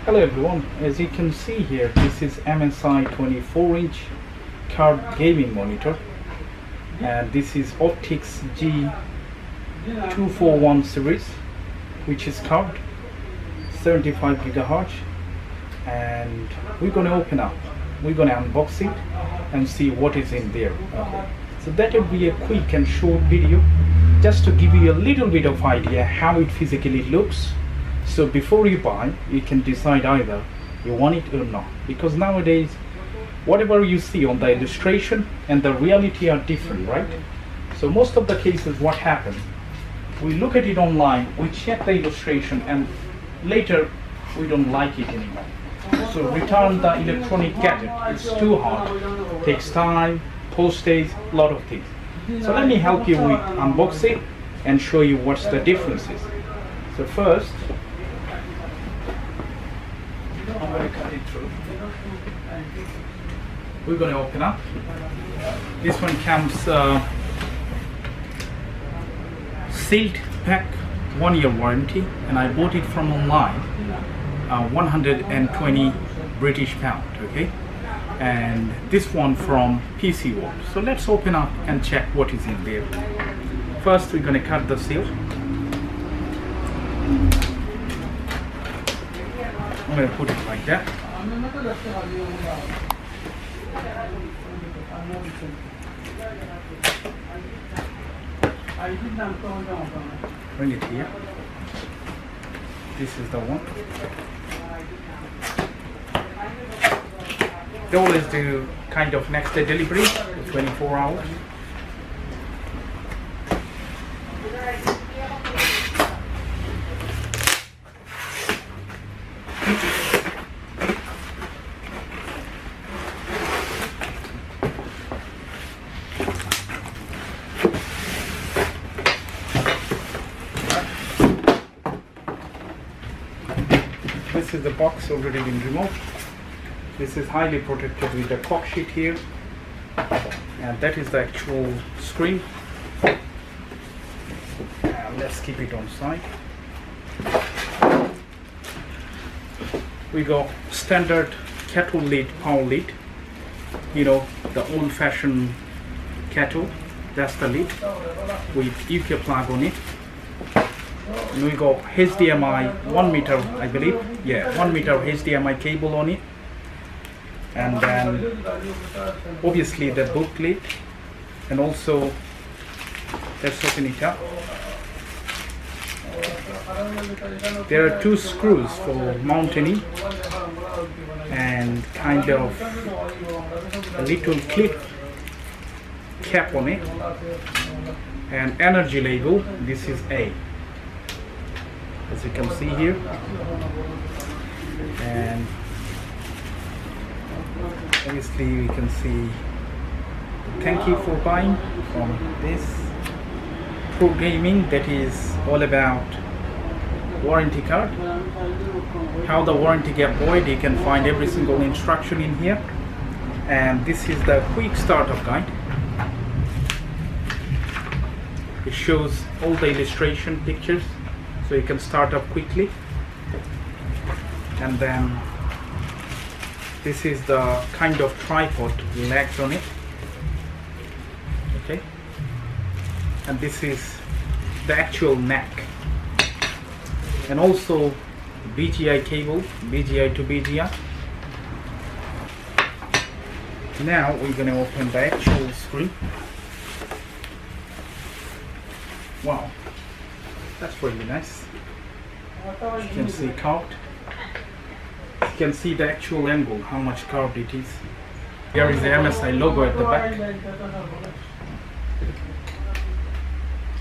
Hello everyone, as you can see here, this is MSI 24-inch curved gaming monitor, and this is Optix G241 series, which is curved 75 GHz, and we're going to open up, we're going to unbox it and see what is in there. Okay. So that will be a quick and short video just to give you a little bit of idea how it physically looks. So before you buy, you can decide either you want it or not, because nowadays whatever you see on the illustration and the reality are different, right? So most of the cases what happens, we look at it online, we check the illustration, and later we don't like it anymore. So return the electronic gadget, it's too hard, takes time, postage, a lot of things. So let me help you with unboxing and show you what's the differences. So first, I'm going to cut it through. We're going to open up. This one comes sealed pack, 1-year warranty, and I bought it from online, 120 British pound, okay? And this one from PC World. So let's open up and check what is in there. First, we're going to cut the seal. I'm going to put it like that. Bring it here. This is the one. They always do kind of next day delivery, 24 hours. This is the box already been removed. This is highly protected with the cork sheet here, and that is the actual screen. Let's keep it on side. We got standard kettle lid, power lid, you know, the old-fashioned kettle. That's the lid with UK plug on it. And we got HDMI 1 meter, I believe, 1 meter HDMI cable on it. And then obviously the booklet, and also let's open it up. There are 2 screws for mounting and kind of a little clip cap on it, and energy label. This is A, as you can see here, and obviously we can see thank you for buying from this Pro Gaming, that is all about warranty card, how the warranty get void. You can find every single instruction in here, and this is the quick startup guide. It shows all the illustration pictures, so you can start up quickly. And then this is the kind of tripod legs on it, okay? And this is the actual neck, and also BGI cable, BGI to BGI. Now we're going to open the actual screen. Wow, that's really nice. You can see curved. You can see the actual angle, how much curved it is. Here is the MSI logo at the back.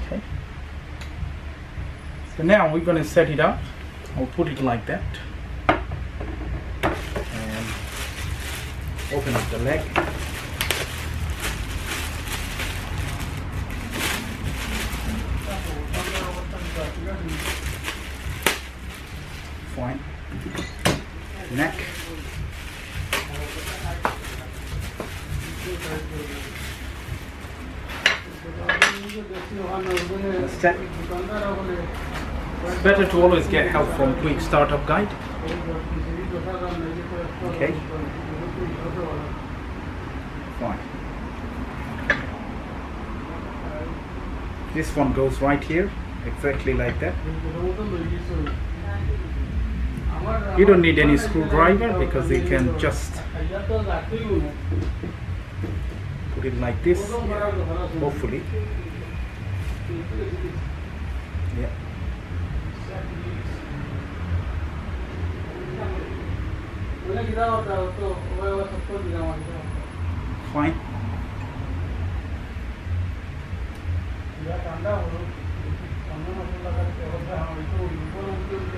Okay. So now we're going to set it up. I'll put it like that. And open up the leg. Fine. Neck. Let's check. better to always get help from quick startup guide. Okay. Fine. This one goes right here, exactly like that. You don't need any screwdriver because you can just put it like this. Yeah. Hopefully. Yeah. Fine.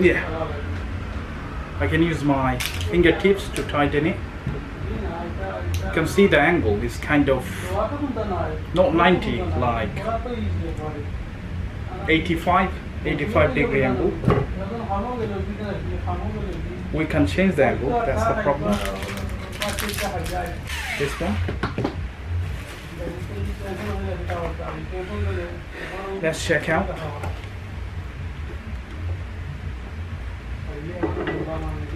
Yeah. I can use my fingertips to tighten it. You can see the angle is kind of not 90, like 85 degree angle. We can change the angle, that's the problem. This one. Let's check out.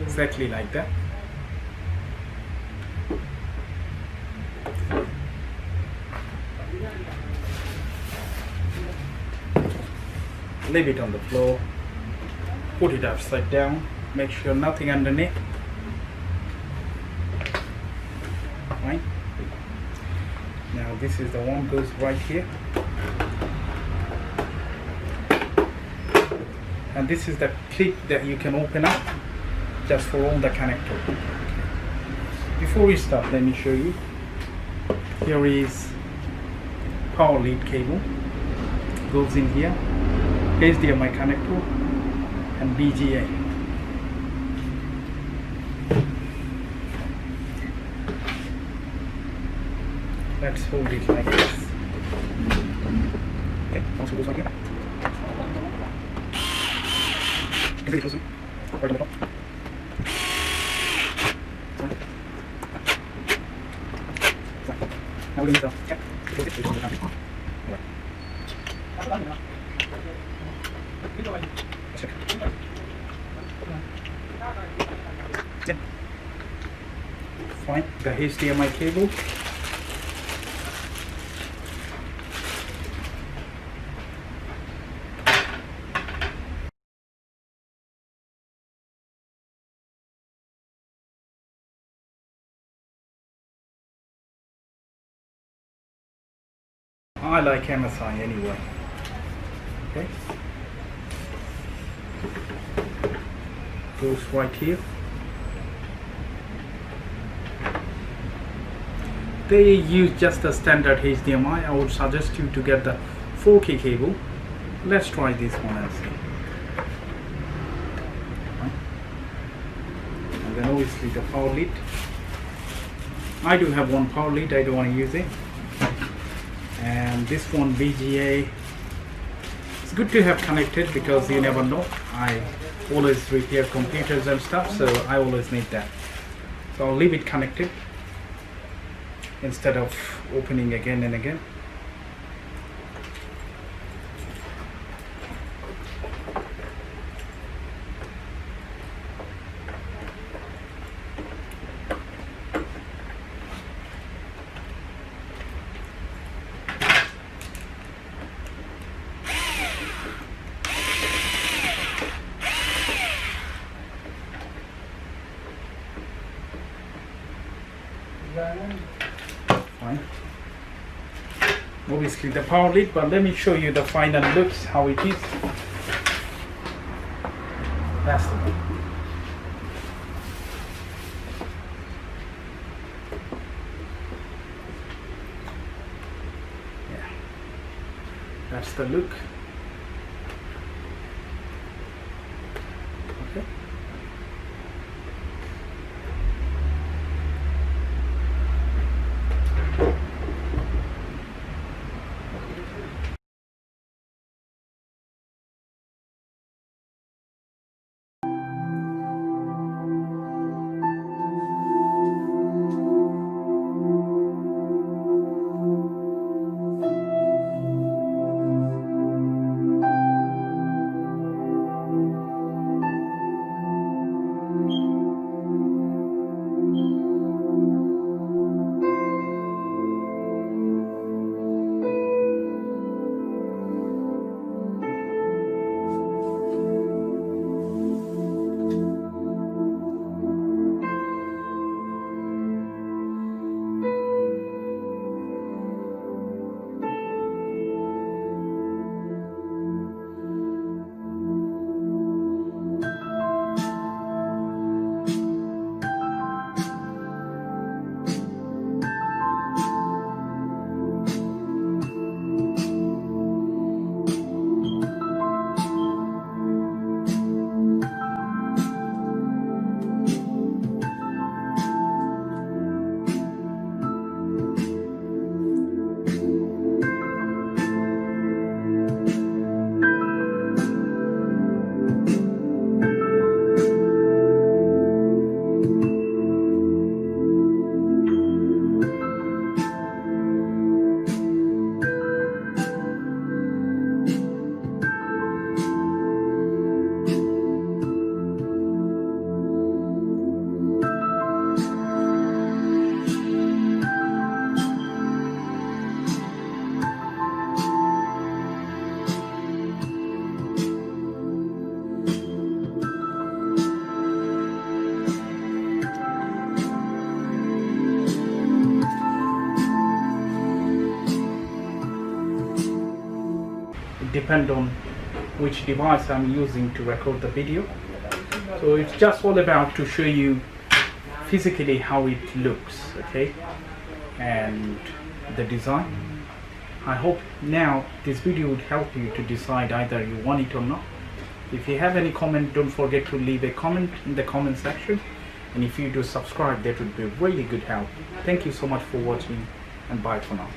Exactly like that. Leave it on the floor, put it upside down, make sure nothing underneath. Right? Now this is the one goes right here. And this is the clip that you can open up just for all the connector. Before we start, let me show you. Here is power lead cable, goes in here, HDMI connector and BGA. Let's hold it like this. Okay, also goes like here. Very close. Right on the top. Now we're going to fine. The HDMI cable. I like MSI anyway. Okay. Goes right here. They use just a standard HDMI. I would suggest you to get the 4K cable. Let's try this one and see. And then obviously the power lead. I do have one power lead, I don't want to use it. And this one VGA, it's good to have connected because you never know. I always repair computers and stuff, so I always need that. So I'll leave it connected instead of opening again and again. Fine. Obviously the power lead, but let me show you the final looks, how it is. That's the one. Yeah. That's the look. Okay. depend on which device I'm using to record the video. So it's just all about to show you physically how it looks, okay, and the design. I hope now this video would help you to decide either you want it or not. If you have any comment, don't forget to leave a comment in the comment section, and if you do subscribe, that would be really good help. Thank you so much for watching, and bye for now.